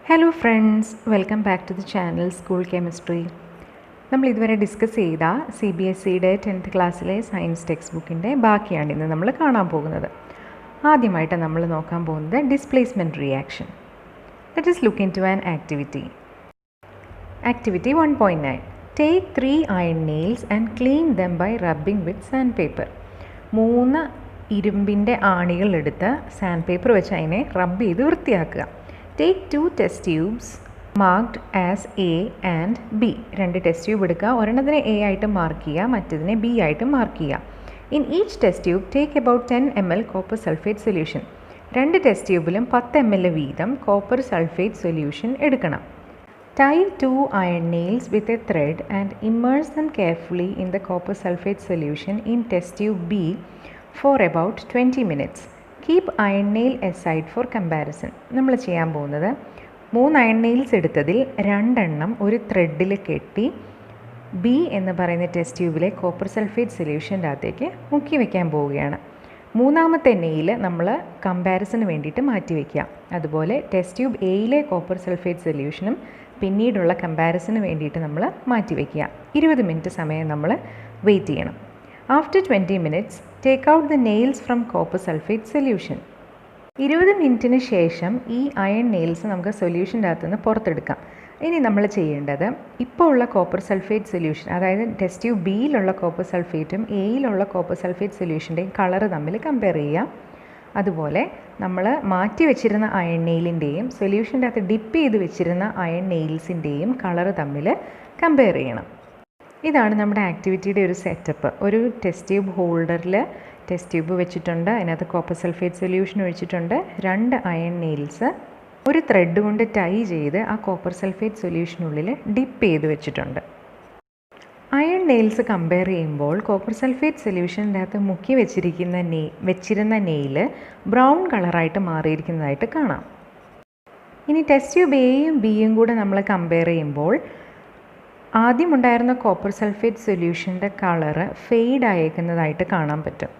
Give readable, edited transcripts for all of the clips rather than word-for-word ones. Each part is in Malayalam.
Hello friends, welcome back to the channel school chemistry. നമ്മൾ ഇതുവരെ ഡിസ്കസ് ചെയ്ത CBSEയുടെ 10th ക്ലാസ്സിലെ സയൻസ് ടെക്സ്റ്റ് ബുക്കിൻ്റെ ബാക്കിയാണ് ഇന്ന് നമ്മൾ കാണാൻ പോകുന്നത്. ആദ്യമായിട്ട് നമ്മൾ നോക്കാൻ പോകുന്നത് displacement reaction. Let us look into an activity. Activity 1.9. Take 3 iron nails and clean them by rubbing with sandpaper. 3 ഇരുമ്പിൻ്റെ ആണികൾ എടുത്ത് സാൻഡ് പേപ്പർ വെച്ച് അതിനെ റബ്ബ് ചെയ്ത് വൃത്തിയാക്കുക. Take 2 test tubes marked as A and B. 2 test tube എടുക്കുക. ഒരെണ്ണത്തിനെ A ആയിട്ട് മാർക്ക് ചെയ്യുക, മറ്റതിനെ B ആയിട്ട് മാർക്ക് ചെയ്യുക. In each test tube take about 10 ml copper sulfate solution. 2 test ട്യൂബിലും 10 ml വീതം കോപ്പർ സൾഫേറ്റ് സൊല്യൂഷൻ എടുക്കണം. Tie 2 iron nails with a thread and immerse them carefully in the copper sulfate solution in test tube B for about 20 minutes. Keep iron nail aside for comparison. നമ്മൾ ചെയ്യാൻ പോകുന്നത് 3 അയൺ നെയിൽസ് എടുത്തതിൽ 2 എണ്ണം ഒരു ത്രെഡിൽ കെട്ടി B എന്ന് പറയുന്ന ടെസ്റ്റ് ട്യൂബിലെ കോപ്പർ സൾഫേറ്റ് സൊല്യൂഷൻ്റെ അകത്തേക്ക് മുക്കി വയ്ക്കാൻ പോവുകയാണ്. 3ാമത്തെ നെയിൽ നമ്മൾ കമ്പാരിസന് വേണ്ടിയിട്ട് മാറ്റി വയ്ക്കുക. അതുപോലെ ടെസ്റ്റ് ട്യൂബ് Aയിലെ കോപ്പർ സൾഫേറ്റ് സൊല്യൂഷനും പിന്നീടുള്ള കമ്പാരിസന് വേണ്ടിയിട്ട് നമ്മൾ മാറ്റി വയ്ക്കുക. 20 മിനിറ്റ് സമയം നമ്മൾ വെയിറ്റ് ചെയ്യണം. After 20 minutes, take out the nails from copper sulfate solution. 20 മിനിറ്റിന് ശേഷം ഈ അയൺ നെയിൽസ് നമുക്ക് സൊല്യൂഷൻ്റെ അകത്തുനിന്ന് പുറത്തെടുക്കാം. ഇനി നമ്മൾ ചെയ്യേണ്ടത് ഇപ്പോൾ ഉള്ള കോപ്പർ സൾഫേറ്റ് സൊല്യൂഷൻ, അതായത് ടെസ്റ്റ് ട്യൂബ് Bയിലുള്ള കോപ്പർ സൾഫേറ്റും Aയിലുള്ള കോപ്പർ സൾഫേറ്റ് സൊല്യൂഷൻ്റെയും കളറ് തമ്മിൽ കമ്പയർ ചെയ്യുക. അതുപോലെ നമ്മൾ മാറ്റി വെച്ചിരുന്ന അയൺ നെയിലിൻ്റെയും സൊല്യൂഷൻ്റെ അകത്ത് ഡിപ്പ് ചെയ്ത് വെച്ചിരുന്ന അയൺ നെയിൽസിൻ്റെയും കളറ് തമ്മിൽ കമ്പയർ ചെയ്യണം. ഇതാണ് നമ്മുടെ ആക്ടിവിറ്റിയുടെ ഒരു സെറ്റപ്പ്. ഒരു ടെസ്റ്റ് ട്യൂബ് ഹോൾഡറിൽ ടെസ്റ്റ് ട്യൂബ് വെച്ചിട്ടുണ്ട്, അതിനകത്ത് കോപ്പർ സൾഫേറ്റ് സൊല്യൂഷൻ ഒഴിച്ചിട്ടുണ്ട്, 2 അയൺ നെയിൽസ് ഒരു ത്രെഡ് കൊണ്ട് ടൈ ചെയ്ത് ആ കോപ്പർ സൾഫേറ്റ് സൊല്യൂഷനുള്ളിൽ ഡിപ്പ് ചെയ്ത് വെച്ചിട്ടുണ്ട്. അയൺ നെയിൽസ് കമ്പയർ ചെയ്യുമ്പോൾ കോപ്പർ സൾഫേറ്റ് സൊല്യൂഷൻ്റെ അകത്ത് മുക്കി വെച്ചിരുന്ന നെയിൽ ബ്രൗൺ കളറായിട്ട് മാറിയിരിക്കുന്നതായിട്ട് കാണാം. ഇനി ടെസ്റ്റ് ട്യൂബ് Aയും Bയും കൂടെ നമ്മൾ കമ്പയർ ചെയ്യുമ്പോൾ ആദ്യം ഉണ്ടായിരുന്ന കോപ്പർ സൾഫേറ്റ് സൊല്യൂഷൻ്റെ കളറ് ഫെയ്ഡ് ആയേക്കുന്നതായിട്ട് കാണാൻ പറ്റും.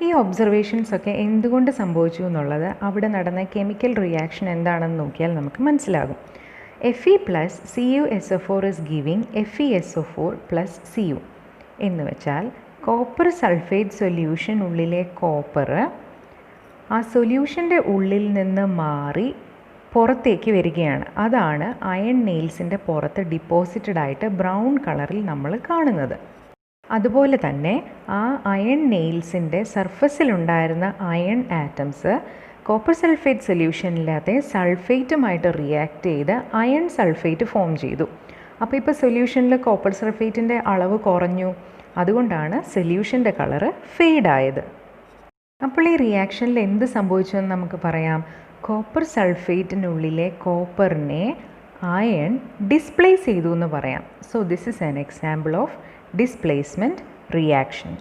ഈ ഒബ്സർവേഷൻസൊക്കെ എന്തുകൊണ്ട് സംഭവിച്ചു എന്നുള്ളത് അവിടെ നടന്ന കെമിക്കൽ റിയാക്ഷൻ എന്താണെന്ന് നോക്കിയാൽ നമുക്ക് മനസ്സിലാകും. Fe plus CuSO4 is giving FeSO4 plus Cu എന്ന് വെച്ചാൽ കോപ്പർ സൾഫേറ്റ് സൊല്യൂഷനുള്ളിലെ കോപ്പർ ആ സൊല്യൂഷൻ്റെ ഉള്ളിൽ നിന്ന് മാറി പുറത്തേക്ക് വരികയാണ്. അതാണ് അയൺ നെയിൽസിൻ്റെ പുറത്ത് ഡിപ്പോസിറ്റഡ് ആയിട്ട് ബ്രൗൺ കളറിൽ നമ്മൾ കാണുന്നത്. അതുപോലെ തന്നെ ആ അയൺ നെയിൽസിൻ്റെ സർഫസിലുണ്ടായിരുന്ന അയൺ ആറ്റംസ് കോപ്പർ സൾഫേറ്റ് സൊല്യൂഷനില്ലാത്ത സൾഫേറ്റുമായിട്ട് റിയാക്ട് ചെയ്ത് അയൺ സൾഫേറ്റ് ഫോം ചെയ്തു. അപ്പോൾ ഇപ്പോൾ സൊല്യൂഷനിൽ കോപ്പർ സൾഫേറ്റിൻ്റെ അളവ് കുറഞ്ഞു, അതുകൊണ്ടാണ് സൊല്യൂഷൻ്റെ കളറ് ഫെയ്ഡായത്. അപ്പോൾ ഈ റിയാക്ഷനിൽ എന്ത് സംഭവിച്ചു എന്ന് നമുക്ക് പറയാം. കോപ്പർ സൾഫേറ്റിനുള്ളിലെ കോപ്പറിനെ അയൺ ഡിസ്പ്ലേസ് ചെയ്തു എന്ന് പറയാം. So this is an example of displacement reaction.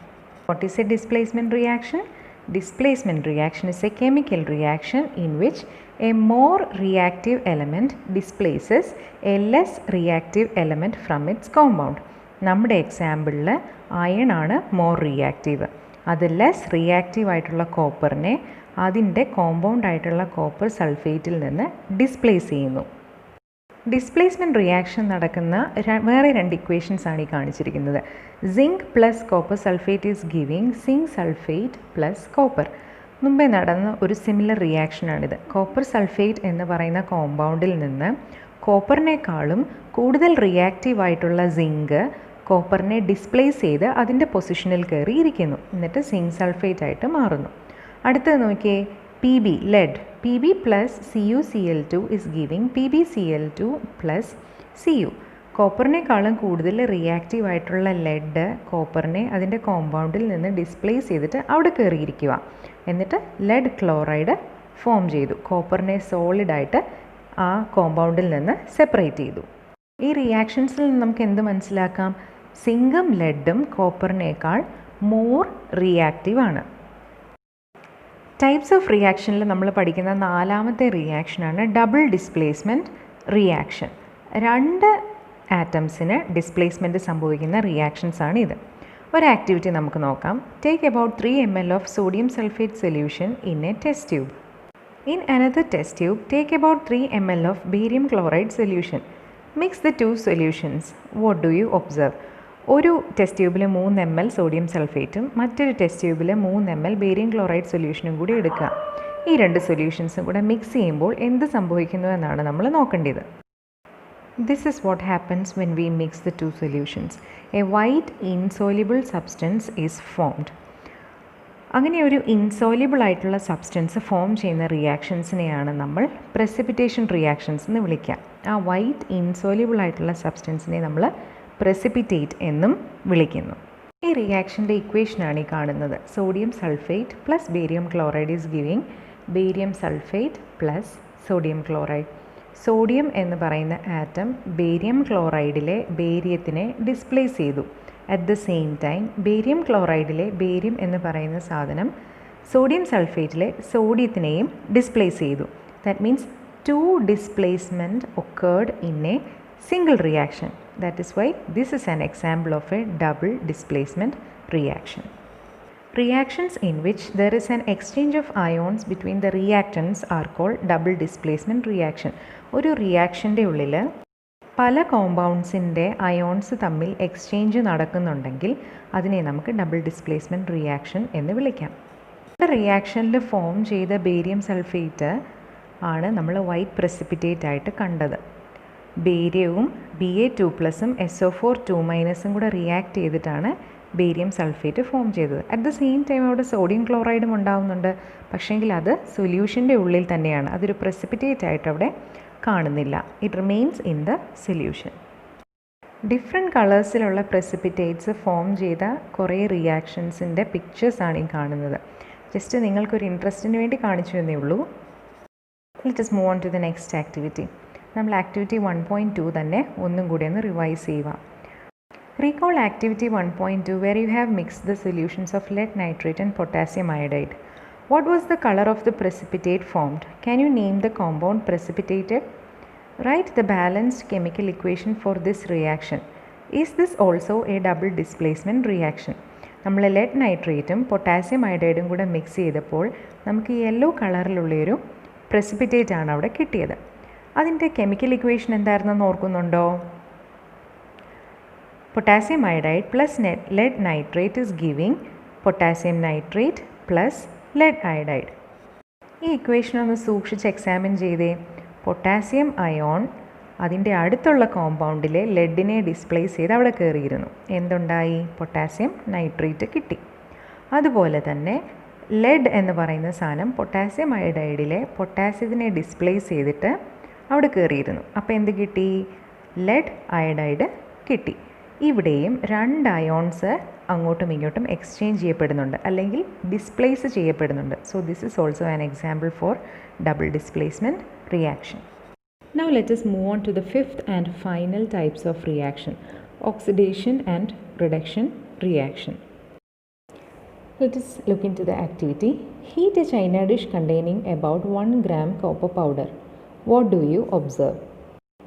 What is A displacement reaction? Displacement reaction is a chemical reaction in which a more reactive element displaces a less reactive element from its compound. നമ്മുടെ എക്സാമ്പിളിൽ അയൺ ആണ് മോർ റിയാക്റ്റീവ്. അത് ലെസ് റിയാക്റ്റീവ് ആയിട്ടുള്ള കോപ്പറിനെ അതിൻ്റെ കോമ്പൗണ്ട് ആയിട്ടുള്ള കോപ്പർ സൾഫേറ്റിൽ നിന്ന് ഡിസ്പ്ലേസ് ചെയ്യുന്നു. ഡിസ്പ്ലേസ്മെൻറ്റ് റിയാക്ഷൻ നടക്കുന്ന വേറെ 2 ഇക്വേഷൻസ് ആണ് ഈ കാണിച്ചിരിക്കുന്നത്. Zinc plus copper sulphate is giving zinc sulphate plus copper. മുമ്പേ നടന്ന ഒരു സിമിലർ റിയാക്ഷനാണിത്. കോപ്പർ സൾഫേറ്റ് എന്ന് പറയുന്ന കോമ്പൗണ്ടിൽ നിന്ന് കോപ്പറിനേക്കാളും കൂടുതൽ റിയാക്റ്റീവ് ആയിട്ടുള്ള സിങ്ക് കോപ്പറിനെ ഡിസ്പ്ലേസ് ചെയ്ത് അതിൻ്റെ പൊസിഷനിൽ കയറി ഇരിക്കുന്നു. എന്നിട്ട് സിങ്ക് സൾഫേറ്റ് ആയിട്ട് മാറുന്നു. അടുത്തത് നോക്കിയേ, PB lead. PB plus CuCl2 is giving PbCl2 plus Cu. കോപ്പറിനേക്കാളും കൂടുതൽ റിയാക്റ്റീവ് ആയിട്ടുള്ള ലെഡ് കോപ്പറിനെ അതിൻ്റെ കോമ്പൗണ്ടിൽ നിന്ന് ഡിസ്പ്ലേസ് ചെയ്തിട്ട് അവിടെ കയറിയിരിക്കുക. എന്നിട്ട് ലെഡ് ക്ലോറൈഡ് ഫോം ചെയ്തു. കോപ്പറിനെ സോളിഡായിട്ട് ആ കോമ്പൗണ്ടിൽ നിന്ന് സെപ്പറേറ്റ് ചെയ്തു. ഈ റിയാക്ഷൻസിൽ നിന്ന് നമുക്ക് എന്ത് മനസ്സിലാക്കാം? സിങ്കും ലെഡും കോപ്പറിനേക്കാൾ മോർ റിയാക്റ്റീവ് ആണ്. ടൈപ്സ് ഓഫ് റിയാക്ഷനിൽ നമ്മൾ പഠിക്കുന്ന 4ാമത്തെ റിയാക്ഷനാണ് ഡബിൾ ഡിസ്പ്ലേസ്മെൻറ്റ് റിയാക്ഷൻ. 2 ആറ്റംസിന് ഡിസ്പ്ലേസ്മെൻറ്റ് സംഭവിക്കുന്ന റിയാക്ഷൻസ് ആണ് ഇത്. ഒരു ആക്ടിവിറ്റി നമുക്ക് നോക്കാം. Take about 3 ml of sodium sulphate solution in A test tube. In another test tube, take about 3 ml of barium chloride solution. Mix the two solutions. What do you observe? ഒരു ടെസ്റ്റ് ട്യൂബിൽ 3 ml സോഡിയം സൾഫേറ്റും മറ്റൊരു ടെസ്റ്റ് ട്യൂബിൽ 3 ml ബേരിയം ക്ലോറൈഡ് സൊല്യൂഷനും കൂടി എടുക്കുക. ഈ രണ്ട് സൊല്യൂഷൻസും കൂടെ മിക്സ് ചെയ്യുമ്പോൾ എന്ത് സംഭവിക്കുന്നു എന്നാണ് നമ്മൾ നോക്കേണ്ടത്. This is what happens when we mix the two solutions. A white insoluble substance is formed. അങ്ങനെ ഒരു ഇൻസോല്യൂബിൾ ആയിട്ടുള്ള സബ്സ്റ്റൻസ് ഫോം ചെയ്യുന്ന റിയാക്ഷൻസിനെയാണ് നമ്മൾ പ്രസിപ്പിറ്റേഷൻ റിയാക്ഷൻസ് എന്ന് വിളിക്കുക. ആ വൈറ്റ് ഇൻസോല്യൂബിൾ ആയിട്ടുള്ള സബ്സ്റ്റൻസിനെ നമ്മൾ പ്രസിപ്പിറ്റേറ്റ് എന്നും വിളിക്കുന്നു. ഈ റിയാക്ഷൻ്റെ ഇക്വേഷനാണ് ഈ കാണുന്നത്. Sodium sulphate plus barium chloride is giving barium sulphate plus sodium chloride. Sodium എന്ന് പറയുന്ന ആറ്റം ബേരിയം ക്ലോറൈഡിലെ ബേരിയത്തിനെ ഡിസ്പ്ലേസ് ചെയ്തു. At the same time barium ക്ലോറൈഡിലെ ബേരിയം എന്ന് പറയുന്ന സാധനം സോഡിയം സൾഫേറ്റിലെ സോഡിയത്തിനെയും ഡിസ്പ്ലേസ് ചെയ്തു. That means 2 displacement occurred in a single reaction. That is why this is an example of a double displacement reaction. Reactions in which there is an exchange of ions between the reactants are called double displacement reaction. ഒരു റിയാക്ഷൻ്റെ ഉള്ളിൽ പല കോമ്പൗണ്ട്സിൻ്റെ അയോൺസ് തമ്മിൽ എക്സ്ചേഞ്ച് നടക്കുന്നുണ്ടെങ്കിൽ അതിനെ നമുക്ക് ഡബിൾ ഡിസ്പ്ലേസ്മെൻറ്റ് റിയാക്ഷൻ എന്ന് വിളിക്കാം. റിയാക്ഷനിൽ ഫോം ചെയ്ത ബേരിയം സൾഫേറ്റ് ആണ് നമ്മൾ വൈറ്റ് പ്രസിപ്പിറ്റേറ്റ് ആയിട്ട് കണ്ടത്. ബേരിയവും Ba2+ഉം SO4 കൂടെ റിയാക്ട് ചെയ്തിട്ടാണ് ബേരിയം സൾഫേറ്റ് ഫോം ചെയ്തത്. അറ്റ് ദ സെയിം ടൈം അവിടെ സോഡിയം ക്ലോറൈഡും ഉണ്ടാവുന്നുണ്ട്. പക്ഷേങ്കിൽ അത് സൊല്യൂഷൻ്റെ ഉള്ളിൽ തന്നെയാണ്. അതൊരു പ്രസിപ്പിറ്റേറ്റ് ആയിട്ട് അവിടെ കാണുന്നില്ല. It remains in the solution. Different കളേഴ്സിലുള്ള പ്രസിപ്പിറ്റേറ്റ്സ് ഫോം ചെയ്ത കുറേ റിയാക്ഷൻസിൻ്റെ പിക്ചേഴ്സാണ് ഈ കാണുന്നത്. ജസ്റ്റ് നിങ്ങൾക്കൊരു ഇൻട്രസ്റ്റിന് വേണ്ടി കാണിച്ചു എന്നേ ഉള്ളൂ. Let us move on to the next activity. നമ്മൾ ആക്ടിവിറ്റി 1.2 തന്നെ ഒന്നും കൂടി ഒന്ന് റിവൈസ് ചെയ്യുക. Recall activity 1.2 where you have mixed the solutions of lead nitrate and potassium iodide. What was the color of the precipitate formed? Can you name the compound precipitated? Write the balanced chemical equation for this reaction. Is this also a double displacement reaction? നമ്മൾ ലെഡ് നൈട്രേറ്റും പൊട്ടാസ്യം അയോഡൈഡും കൂടെ മിക്സ് ചെയ്തപ്പോൾ നമുക്ക് യെല്ലോ കളറിലുള്ളൊരു പ്രസിപ്പിറ്റേറ്റ് ആണ് അവിടെ കിട്ടിയത്. അതിൻ്റെ കെമിക്കൽ ഇക്വേഷൻ എന്തായിരുന്നെന്ന് ഓർക്കുന്നുണ്ടോ? Potassium iodide plus lead nitrate is giving potassium nitrate plus lead iodide. ഈ ഇക്വേഷൻ ഒന്ന് സൂക്ഷിച്ച് എക്സാമിൻ ചെയ്തേ. പൊട്ടാസ്യം അയോൺ അതിൻ്റെ അടുത്തുള്ള കോമ്പൗണ്ടിലെ ലെഡിനെ ഡിസ്പ്ലേസ് ചെയ്ത് അവിടെ കയറിയിരുന്നു. എന്തുണ്ടായി? പൊട്ടാസ്യം നൈട്രേറ്റ് കിട്ടി. അതുപോലെ തന്നെ ലെഡ് എന്ന് പറയുന്ന സാധനം പൊട്ടാസ്യം അയോഡൈഡിലെ പൊട്ടാസ്യത്തിനെ ഡിസ്പ്ലേസ് ചെയ്തിട്ട് അവിടെ കയറിയിരുന്നു. അപ്പോൾ എന്ത് കിട്ടി? ലെഡ് അയോഡൈഡ് കിട്ടി. ഇവിടെയും 2 അയോൺസ് അങ്ങോട്ടും ഇങ്ങോട്ടും എക്സ്ചേഞ്ച് ചെയ്യപ്പെടുന്നുണ്ട്, അല്ലെങ്കിൽ ഡിസ്പ്ലേസ് ചെയ്യപ്പെടുന്നുണ്ട്. So this is also an example for double displacement reaction. Now let us move on to the fifth and final types of reaction, oxidation and reduction reaction. Let us look into the activity. Heat a china dish containing about 1 gram copper powder. What do you observe?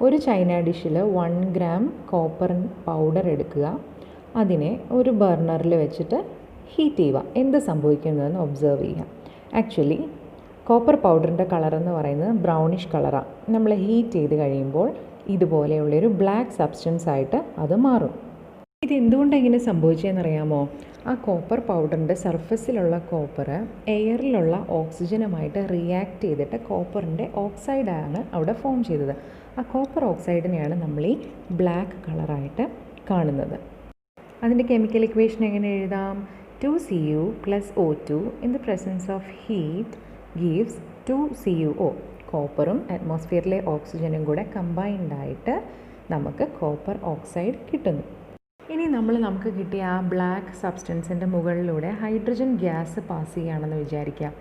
ഒരു ചൈന ഡിഷിൽ 1 gram കോപ്പർ പൗഡർ എടുക്കുക. അതിനെ ഒരു ബർണറിൽ വെച്ചിട്ട് ഹീറ്റ് ചെയ്യുക. എന്ത് സംഭവിക്കുന്നതെന്ന് ഒബ്സർവ് ചെയ്യുക. ആക്ച്വലി കോപ്പർ പൗഡറിൻ്റെ കളർ എന്ന് പറയുന്നത് ബ്രൗണിഷ് കളറാണ്. നമ്മൾ ഹീറ്റ് ചെയ്ത് കഴിയുമ്പോൾ ഇതുപോലെയുള്ളൊരു ബ്ലാക്ക് സബ്സ്റ്റൻസ് ആയിട്ട് അത് മാറും. ഇതെന്തുകൊണ്ടാണ് ഇങ്ങനെ സംഭവിച്ചതെന്നറിയാമോ? ആ കോപ്പർ പൗഡറിൻ്റെ സർഫസിലുള്ള കോപ്പർ എയറിലുള്ള ഓക്സിജനുമായിട്ട് റിയാക്ട് ചെയ്തിട്ട് കോപ്പറിൻ്റെ ഓക്സൈഡാണ് അവിടെ ഫോം ചെയ്തത്. ആ കോപ്പർ ഓക്സൈഡിനെയാണ് നമ്മൾ ഈ ബ്ലാക്ക് കളറായിട്ട് കാണുന്നത്. അതിൻ്റെ കെമിക്കൽ ഇക്വേഷൻ എങ്ങനെ എഴുതാം? 2Cu plus O2 in the presence of heat gives 2CuO. കോപ്പറും അറ്റ്മോസ്ഫിയറിലെ ഓക്സിജനും കൂടെ കമ്പൈൻഡ് ആയിട്ട് നമുക്ക് കോപ്പർ ഓക്സൈഡ് കിട്ടുന്നു. ഇനി നമുക്ക് കിട്ടിയ ആ ബ്ലാക്ക് സബ്സ്റ്റൻസിൻ്റെ മുകളിലൂടെ ഹൈഡ്രജൻ ഗ്യാസ് പാസ് ചെയ്യുകയാണെന്ന് വിചാരിക്കാം.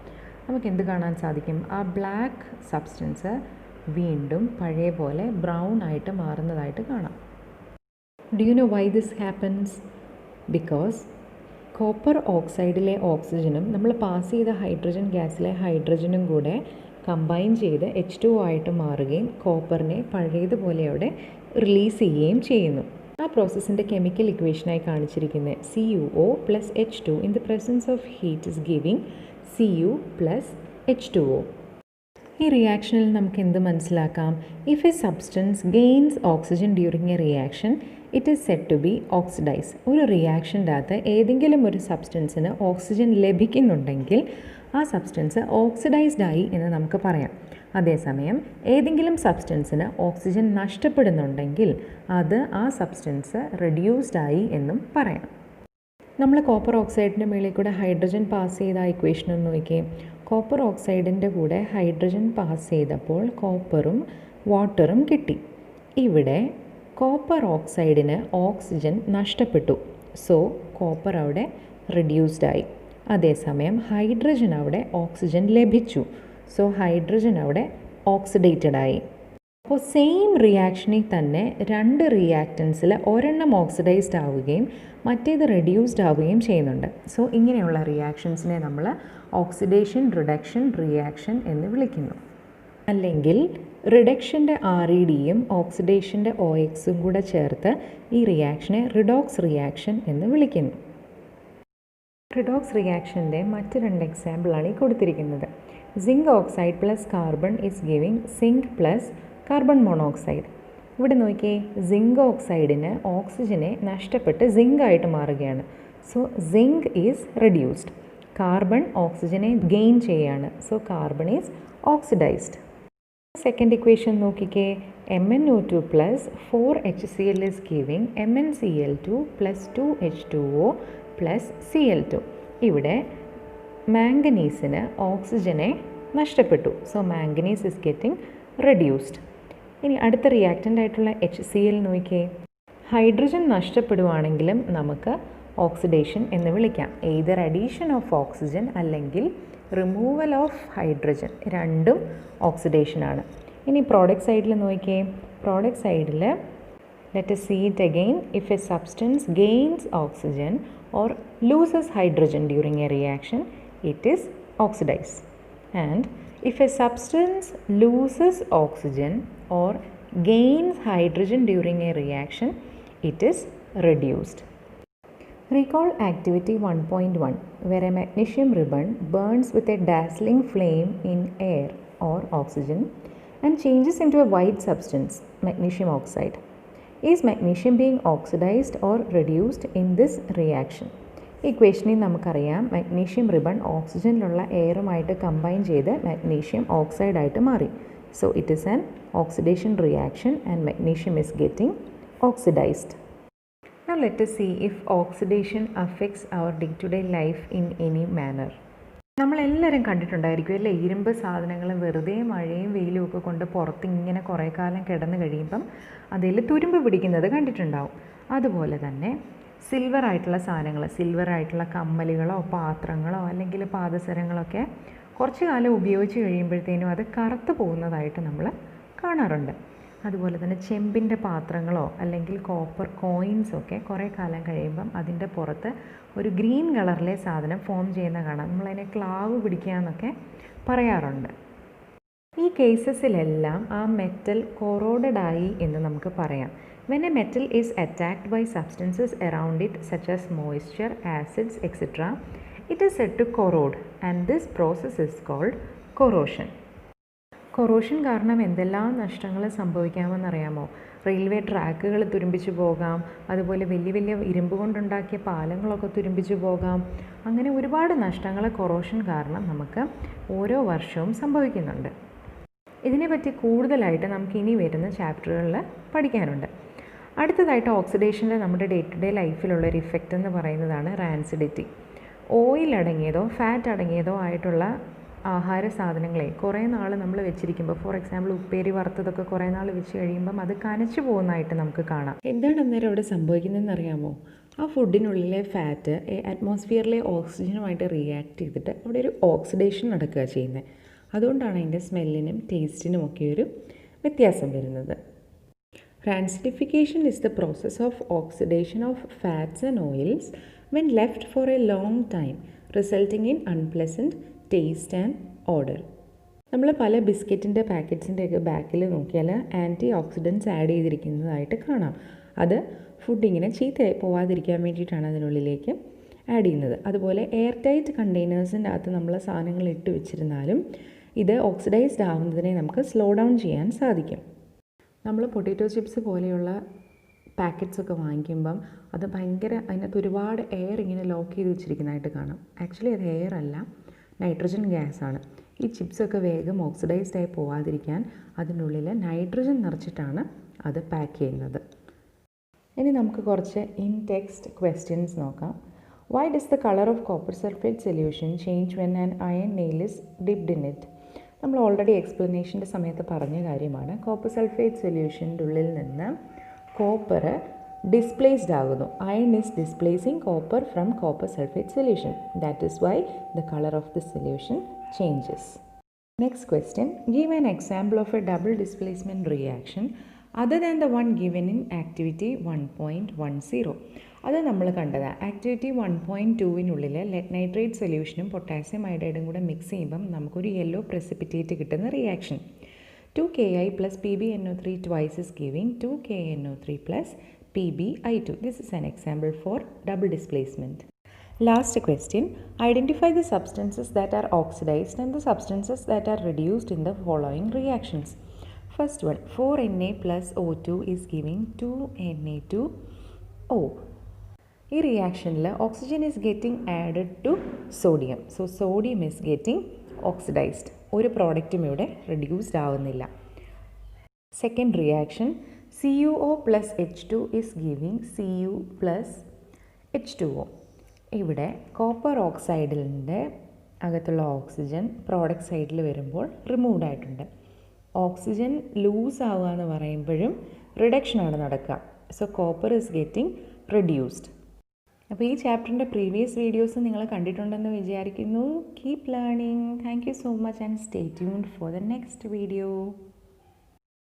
നമുക്ക് എന്ത് കാണാൻ സാധിക്കും? ആ ബ്ലാക്ക് സബ്സ്റ്റൻസ് വീണ്ടും പഴയ പോലെ ബ്രൗൺ ആയിട്ട് മാറുന്നതായിട്ട് കാണാം. Do you know why this happens? Because copper ഓക്സൈഡിലെ ഓക്സിജനും നമ്മൾ പാസ് ചെയ്ത ഹൈഡ്രജൻ ഗ്യാസിലെ ഹൈഡ്രജനും കൂടെ കമ്പൈൻ ചെയ്ത് H2O ആയിട്ട് മാറുകയും കോപ്പറിനെ പഴയതുപോലെ അവിടെ റിലീസ് ചെയ്യുകയും ചെയ്യുന്നു. ആ പ്രോസസ്സിൻ്റെ കെമിക്കൽ ഇക്വേഷനായി കാണിച്ചിരിക്കുന്നത് CuO plus H2 in the presence of heat is giving Cu plus H2O. ഈ റിയാക്ഷനിൽ നമുക്ക് എന്ത് മനസ്സിലാക്കാം? If a substance gains oxygen during a reaction it is said to be oxidise. ഒരു റിയാക്ഷൻ്റെ അകത്ത് ഏതെങ്കിലും ഒരു സബ്സ്റ്റൻസിന് ഓക്സിജൻ ലഭിക്കുന്നുണ്ടെങ്കിൽ ആ സബ്സ്റ്റൻസ് ഓക്സിഡൈസ്ഡ് ആയി എന്ന് നമുക്ക് പറയാം. അതേസമയം ഏതെങ്കിലും സബ്സ്റ്റൻസിന് ഓക്സിജൻ നഷ്ടപ്പെടുന്നുണ്ടെങ്കിൽ അത് ആ സബ്സ്റ്റൻസ് റെഡ്യൂസ്ഡ് ആയി എന്നും പറയാം. നമ്മൾ കോപ്പർ ഓക്സൈഡിൻ്റെ മുകളിൽ കൂടെ ഹൈഡ്രജൻ പാസ് ചെയ്ത ആ ഇക്വേഷൻ ഒന്ന് നോക്കിയേ. കോപ്പർ ഓക്സൈഡിൻ്റെ കൂടെ ഹൈഡ്രജൻ പാസ് ചെയ്തപ്പോൾ കോപ്പറും വാട്ടറും കിട്ടി. ഇവിടെ കോപ്പർ ഓക്സൈഡിന് ഓക്സിജൻ നഷ്ടപ്പെട്ടു. സോ കോപ്പർ അവിടെ റെഡ്യൂസ്ഡ് ആയി. അതേസമയം ഹൈഡ്രജൻ അവിടെ ഓക്സിജൻ ലഭിച്ചു. സോ ഹൈഡ്രജൻ അവിടെ ഓക്സിഡേറ്റഡ് ആയി. അപ്പോൾ സെയിം റിയാക്ഷനിൽ തന്നെ രണ്ട് റിയാക്റ്റൻസിൽ ഒരെണ്ണം ഓക്സിഡൈസ്ഡ് ആവുകയും മറ്റേത് റെഡ്യൂസ്ഡ് ആവുകയും ചെയ്യുന്നുണ്ട്. സോ ഇങ്ങനെയുള്ള റിയാക്ഷൻസിനെ നമ്മൾ ഓക്സിഡേഷൻ റിഡക്ഷൻ റിയാക്ഷൻ എന്ന് വിളിക്കുന്നു. അല്ലെങ്കിൽ റിഡക്ഷൻ്റെ REDയും ഓക്സിഡേഷൻ്റെ OXും കൂടെ ചേർത്ത് ഈ റിയാക്ഷനെ റിഡോക്സ് റിയാക്ഷൻ എന്ന് വിളിക്കുന്നു. റിഡോക്സ് റിയാക്ഷൻ്റെ മറ്റ് രണ്ട് എക്സാമ്പിളാണ് ഈ കൊടുത്തിരിക്കുന്നത്. Zinc oxide plus carbon is giving zinc plus carbon monoxide. ഇവിടെ നോക്കിയേ, സിങ്ക് ഓക്സൈഡിന് ഓക്സിജനെ നഷ്ടപ്പെട്ട് സിങ്ക് ആയിട്ട് മാറുകയാണ്. So zinc is reduced. Carbon ഓക്സിജനെ ഗെയിൻ ചെയ്യുകയാണ്. So carbon is oxidised. Second equation നോക്കിക്കേ, MnO2 plus 4HCl is giving MnCl2 plus 2H2O plus Cl2. ഇവിടെ മാംഗനീസിന് ഓക്സിജനെ നഷ്ടപ്പെട്ടു. So manganese is getting reduced. ഇനി അടുത്ത റിയാക്റ്റൻ്റ് ആയിട്ടുള്ള HCl നോക്കിയേ. ഹൈഡ്രജൻ നഷ്ടപ്പെടുവാണെങ്കിലും നമുക്ക് ഓക്സിഡേഷൻ എന്ന് വിളിക്കാം. എയ്തർ അഡീഷൻ ഓഫ് ഓക്സിജൻ അല്ലെങ്കിൽ റിമൂവൽ ഓഫ് ഹൈഡ്രജൻ, രണ്ടും ഓക്സിഡേഷനാണ്. ഇനി പ്രോഡക്റ്റ് സൈഡിൽ നോക്കിയേ. പ്രോഡക്റ്റ് സൈഡിൽ let us see it again. If a substance gains oxygen or loses hydrogen during a reaction, it is oxidized. And if a substance loses oxygen or gains hydrogen during a reaction, it is reduced. Recall activity 1.1, where a magnesium ribbon burns with a dazzling flame in air or oxygen and changes into a white substance, magnesium oxide. Is magnesium being oxidized or reduced in this reaction? ഇക്വേഷനിൽ നമുക്കറിയാം മാഗ്നീഷ്യം റിബൺ ഓക്സിജനിലുള്ള എയറുമായിട്ട് കമ്പൈൻ ചെയ്ത് മാഗ്നീഷ്യം ഓക്സൈഡായിട്ട് മാറി. So it is an oxidation reaction and magnesium is getting oxidised. Now let us see if oxidation affects our day-to-day life in any manner. നമ്മളെല്ലാവരും കണ്ടിട്ടുണ്ടായിരിക്കും അല്ലേ, ഇരുമ്പ് സാധനങ്ങൾ വെറുതെ മഴയും വെയിലും ഒക്കെ കൊണ്ട് പുറത്ത് ഇങ്ങനെ കുറേ കാലം കിടന്ന് കഴിയുമ്പം അതിൽ തുരുമ്പ് പിടിക്കുന്നത് കണ്ടിട്ടുണ്ടാവും. അതുപോലെ തന്നെ സിൽവർ ആയിട്ടുള്ള സാധനങ്ങൾ, സിൽവർ ആയിട്ടുള്ള കമ്മലുകളോ പാത്രങ്ങളോ അല്ലെങ്കിൽ പാദസരങ്ങളൊക്കെ കുറച്ച് കാലം ഉപയോഗിച്ച് കഴിയുമ്പോഴത്തേനും അത് കറുത്ത് പോകുന്നതായിട്ട് നമ്മൾ കാണാറുണ്ട്. അതുപോലെ തന്നെ ചെമ്പിൻ്റെ പാത്രങ്ങളോ അല്ലെങ്കിൽ കോപ്പർ കോയിൻസൊക്കെ കുറേ കാലം കഴിയുമ്പം അതിൻ്റെ പുറത്ത് ഒരു ഗ്രീൻ കളറിലെ സാധനം ഫോം ചെയ്യുന്ന കാണാം. നമ്മളതിനെ ക്ലാവ് പിടിക്കുക എന്നൊക്കെ പറയാറുണ്ട്. ഈ കേസസിലെല്ലാം ആ മെറ്റൽ കൊറോഡഡ് ആയി എന്ന് നമുക്ക് പറയാം. When a metal is attacked by substances around it such as moisture, acids, etc., it is said to corrode, and this process is called corrosion. Corrosion കാരണം എന്തെല്ലാം നഷ്ടങ്ങൾ സംഭവിക്കാമെന്നറിയാമോ? റെയിൽവേ ട്രാക്കുകൾ തുരുമ്പിച്ചു പോകാം, അതുപോലെ വലിയ വലിയ ഇരുമ്പ് കൊണ്ടുണ്ടാക്കിയ പാലങ്ങളൊക്കെ തുരുമ്പിച്ചു പോകാം. അങ്ങനെ ഒരുപാട് നഷ്ടങ്ങൾ കൊറോഷൻ കാരണം നമുക്ക് ഓരോ വർഷവും സംഭവിക്കുന്നുണ്ട്. ഇതിനെപ്പറ്റി കൂടുതലായിട്ട് നമുക്ക് ഇനി വരുന്ന ചാപ്റ്ററുകളിൽ പഠിക്കാനുണ്ട്. അടുത്തതായിട്ട് ഓക്സിഡേഷൻ്റെ നമ്മുടെ ഡേ ടു ഡേ ലൈഫിലുള്ളൊരു ഇഫക്റ്റ് എന്ന് പറയുന്നതാണ് റാൻസിഡിറ്റി. ഓയിൽ അടങ്ങിയതോ ഫാറ്റ് അടങ്ങിയതോ ആയിട്ടുള്ള ആഹാര സാധനങ്ങളെ കുറേ നാൾ നമ്മൾ വെച്ചിരിക്കുമ്പോൾ, ഫോർ എക്സാമ്പിൾ ഉപ്പേരി വറുത്തതൊക്കെ കുറേ നാൾ വെച്ച് കഴിയുമ്പം അത് കനച്ചു പോകുന്നതായിട്ട് നമുക്ക് കാണാം. എന്താണ് അന്നേരം അവിടെ സംഭവിക്കുന്നതെന്ന് അറിയാമോ? ആ ഫുഡിനുള്ളിലെ ഫാറ്റ് അറ്റ്മോസ്ഫിയറിലെ ഓക്സിജനുമായിട്ട് റിയാക്ട് ചെയ്തിട്ട് അവിടെ ഒരു ഓക്സിഡേഷൻ നടക്കുക ചെയ്യുന്നത്. അതുകൊണ്ടാണ് അതിൻ്റെ സ്മെല്ലിനും ടേസ്റ്റിനും ഒക്കെ ഒരു വ്യത്യാസം വരുന്നത്. Rancidification is the process of oxidation of fats and oils when left for a long time, resulting in unpleasant taste and odor. നമ്മൾ പല ബിസ്ക്കറ്റിൻ്റെ പാക്കറ്റ്സിൻ്റെയൊക്കെ ബാക്കിൽ നോക്കിയാൽ ആൻറ്റി ഓക്സിഡൻറ്റ്സ് ആഡ് ചെയ്തിരിക്കുന്നതായിട്ട് കാണാം. അത് ഫുഡിങ്ങനെ ചീത്തയായി പോവാതിരിക്കാൻ വേണ്ടിയിട്ടാണ് അതിനുള്ളിലേക്ക് ആഡ് ചെയ്യുന്നത്. അതുപോലെ എയർ ടൈറ്റ് കണ്ടെയ്നേഴ്സിൻ്റെ അകത്ത് നമ്മൾ സാധനങ്ങൾ ഇട്ട് വെച്ചിരുന്നാലും ഇത് ഓക്സിഡൈസ്ഡ് ആവുന്നതിനെ നമുക്ക് സ്ലോ ഡൗൺ ചെയ്യാൻ സാധിക്കും. നമ്മൾ പൊട്ടാറ്റോ ചിപ്സ് പോലെയുള്ള പാക്കറ്റ്സൊക്കെ വാങ്ങിക്കുമ്പം അത് അതിനകത്ത് ഒരുപാട് എയർ ഇങ്ങനെ ലോക്ക് ചെയ്ത് വെച്ചിരിക്കുന്നതായിട്ട് കാണാം. ആക്ച്വലി അത് എയർ അല്ല, നൈട്രജൻ ഗ്യാസാണ്. ഈ ചിപ്സൊക്കെ വേഗം ഓക്സിഡൈസ്ഡ് ആയി പോവാതിരിക്കാൻ അതിനുള്ളിൽ നൈട്രജൻ നിറച്ചിട്ടാണ് അത് പാക്ക് ചെയ്യുന്നത്. ഇനി നമുക്ക് കുറച്ച് ഇൻ ടെക്സ്റ്റ് ക്വസ്റ്റ്യൻസ് നോക്കാം. Why does the colour of copper sulphate solution change when an iron nail is dipped in it? നമ്മൾ ഓൾറെഡി എക്സ്പ്ലനേഷൻ്റെ സമയത്ത് പറഞ്ഞ കാര്യമാണ്. കോപ്പർ സൾഫേറ്റ് സൊല്യൂഷൻ്റെ ഉള്ളിൽ നിന്ന് കോപ്പർ ഡിസ്പ്ലേസ്ഡ് ആകുന്നു. Iron is displacing copper from copper sulphate solution. That is why the colour of the solution changes. Next question, give an example of a double displacement reaction other than the one given in activity 1.10. അത് നമ്മൾ കണ്ടത് ആക്ടിവിറ്റി 1.2-നുള്ളിൽ ലെഡ് നൈട്രേറ്റ് സൊല്യൂഷനും പൊട്ടാസ്യം അയോഡൈഡും കൂടെ മിക്സ് ചെയ്യുമ്പം നമുക്കൊരു യെല്ലോ പ്രസിപ്പിറ്റേറ്റ് കിട്ടുന്ന reaction. 2Ki plus PbNO3 twice is giving 2KNO3 plus PbI2. This is an example for double displacement. Last question, identify the substances that are oxidized and the substances that are reduced in the following reactions. First one, 4Na plus O2 is giving 2Na2O. ഈ റിയാക്ഷനിൽ oxygen is getting added to sodium. So sodium is getting oxidised. ഒരു പ്രോഡക്റ്റും ഇവിടെ റെഡ്യൂസ്ഡ് ആവുന്നില്ല. Second reaction, CuO plus H2 is giving Cu plus H2O. ഇവിടെ കോപ്പർ ഓക്സൈഡിൻ്റെ അകത്തുള്ള ഓക്സിജൻ പ്രോഡക്റ്റ് സൈഡിൽ വരുമ്പോൾ റിമൂവ്ഡ് ആയിട്ടുണ്ട്. ഓക്സിജൻ ലൂസ് ആവുക എന്ന് പറയുമ്പോഴും റിഡക്ഷനാണ് നടക്കുക. So copper is getting reduced. അപ്പോൾ ഈ ചാപ്റ്ററിൻ്റെ പ്രീവിയസ് വീഡിയോസ് നിങ്ങൾ കണ്ടിട്ടുണ്ടെന്ന് വിചാരിക്കുന്നു. Keep learning. Thank you so much and stay tuned for the next video.